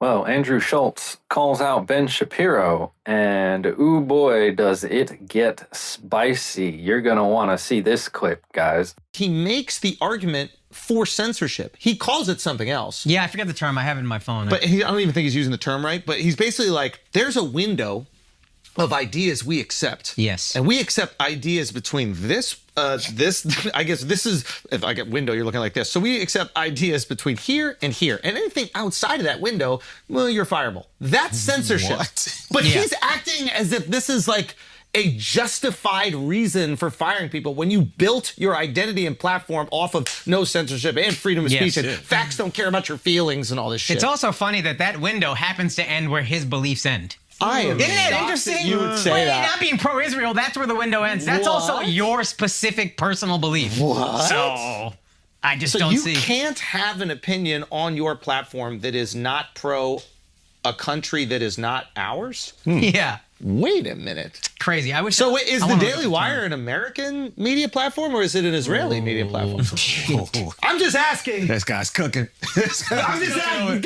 Well, Andrew Schulz calls out Ben Shapiro, and ooh boy, does it get spicy. You're going to want to see this clip, guys. He makes the argument for censorship. He calls it something else. Yeah, I forget the term. I have it in my phone. But I don't even think he's using the term right. But he's basically like, there's a window of ideas we accept. Yes. And we accept ideas between this, I guess this is, if I get window, you're looking like this. So we accept ideas between here and here. And anything outside of that window, well, you're fireable. That's censorship. What? But he's acting as if this is like a justified reason for firing people when you built your identity and platform off of no censorship and freedom of speech and facts don't care about your feelings and all this shit. It's also funny that that window happens to end where his beliefs end. Isn't it interesting? You would say that. Not being pro-Israel, that's where the window ends. That's also your specific personal belief. What? So I just don't see. So you can't have an opinion on your platform that is not pro a country that is not ours? Yeah. Wait a minute. Crazy. I wish. So is the Daily Wire an American media platform or is it an Israeli media platform? I'm just asking. This guy's cooking. I'm just asking.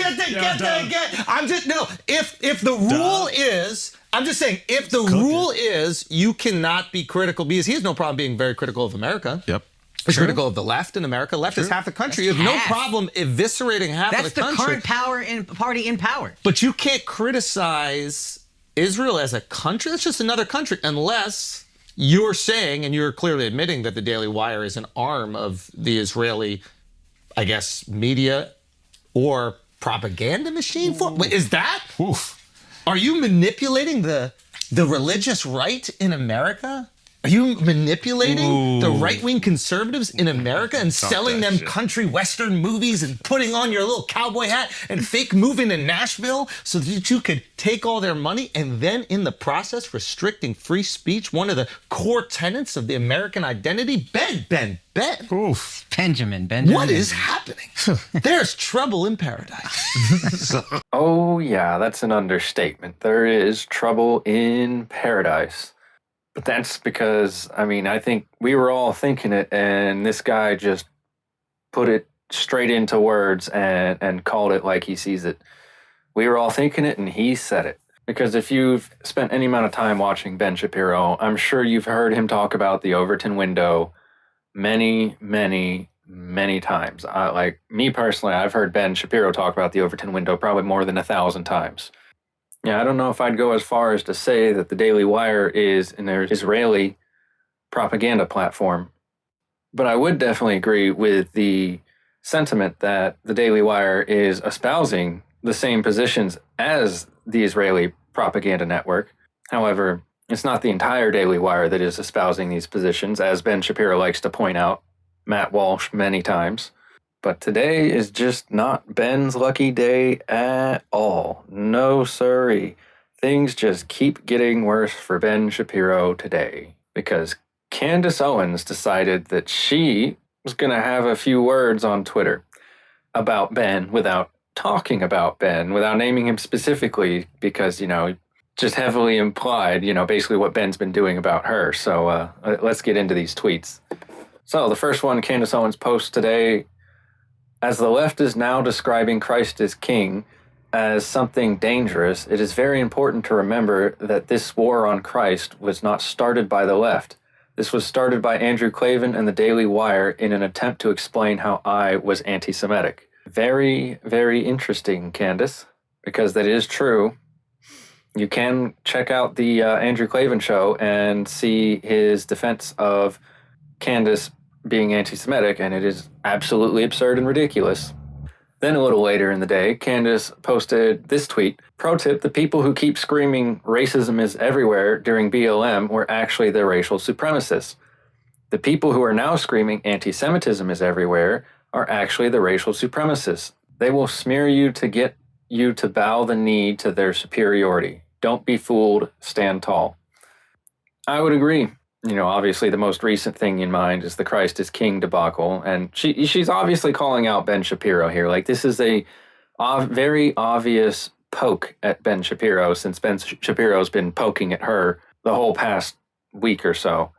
If the rule is, I'm just saying, if the rule is you cannot be critical, because he has no problem being very critical of America. Yep. He's critical of the left in America. Left is half the country. You have no problem eviscerating half of the country. That's the current party in power. But you can't criticize Israel as a country. That's just another country, unless you're saying, and you're clearly admitting, that the Daily Wire is an arm of the Israeli, I guess, media or propaganda machine. Is that? Oof. Are you manipulating the religious right in America? Are you manipulating the right-wing conservatives in America and selling them country western movies and putting on your little cowboy hat and fake moving to Nashville so that you could take all their money and then in the process restricting free speech, one of the core tenets of the American identity? Ben. Oof. Benjamin. What is happening? There's trouble in paradise. Oh, yeah, that's an understatement. There is trouble in paradise. But that's because, I think we were all thinking it, and this guy just put it straight into words and called it like he sees it. We were all thinking it, and he said it. Because if you've spent any amount of time watching Ben Shapiro, I'm sure you've heard him talk about the Overton window many, many, many times. Like me personally, I've heard Ben Shapiro talk about the Overton window probably more than 1,000 times. Yeah, I don't know if I'd go as far as to say that the Daily Wire is an Israeli propaganda platform, but I would definitely agree with the sentiment that the Daily Wire is espousing the same positions as the Israeli propaganda network. However, it's not the entire Daily Wire that is espousing these positions, as Ben Shapiro likes to point out, Matt Walsh many times. But today is just not Ben's lucky day at all. No siree. Things just keep getting worse for Ben Shapiro today because Candace Owens decided that she was going to have a few words on Twitter about Ben without talking about Ben, without naming him specifically because, just heavily implied, basically what Ben's been doing about her. So let's get into these tweets. So the first one Candace Owens posts today: as the left is now describing Christ as king as something dangerous, it is very important to remember that this war on Christ was not started by the left. This was started by Andrew Klavan and the Daily Wire in an attempt to explain how I was anti-Semitic. Very, very interesting, Candace, because that is true. You can check out the Andrew Klavan show and see his defense of Candace being anti-Semitic, and it is absolutely absurd and ridiculous. Then a little later in the day, Candace posted this tweet: pro tip, the people who keep screaming racism is everywhere during BLM were actually the racial supremacists. The people who are now screaming anti-Semitism is everywhere are actually the racial supremacists. They will smear you to get you to bow the knee to their superiority. Don't be fooled, stand tall. I would agree. Obviously the most recent thing in mind is the Christ is King debacle. And she's obviously calling out Ben Shapiro here. Like, this is a very obvious poke at Ben Shapiro, since Ben Shapiro's been poking at her the whole past week or so.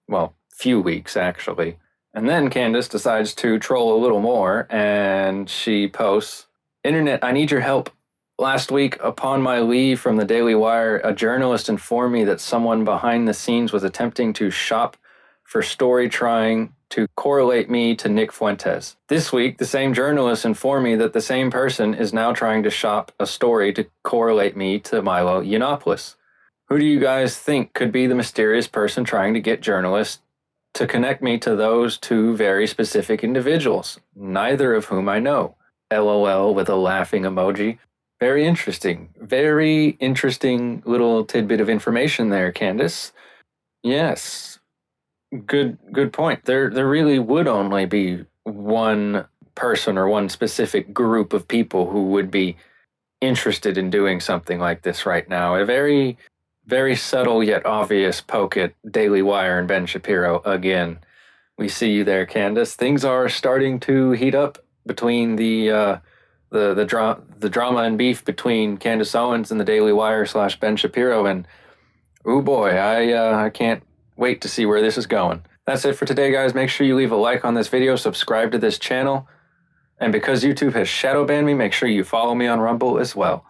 Well, few weeks, actually. And then Candace decides to troll a little more, and she posts, "Internet, I need your help. Last week, upon my leave from the Daily Wire, a journalist informed me that someone behind the scenes was attempting to shop for story trying to correlate me to Nick Fuentes. This week, the same journalist informed me that the same person is now trying to shop a story to correlate me to Milo Yiannopoulos. Who do you guys think could be the mysterious person trying to get journalists to connect me to those two very specific individuals, neither of whom I know? LOL with a laughing emoji. Very interesting little tidbit of information there, Candace. Yes, good point. There really would only be one person or one specific group of people who would be interested in doing something like this right now. A very, very subtle yet obvious poke at Daily Wire and Ben Shapiro again. We see you there, Candace. Things are starting to heat up between the drama and beef between Candace Owens and the Daily Wire / Ben Shapiro, and oh boy, I can't wait to see where this is going. That's it for today, guys. Make sure you leave a like on this video, subscribe to this channel, and because YouTube has shadow banned me, make sure you follow me on Rumble as well.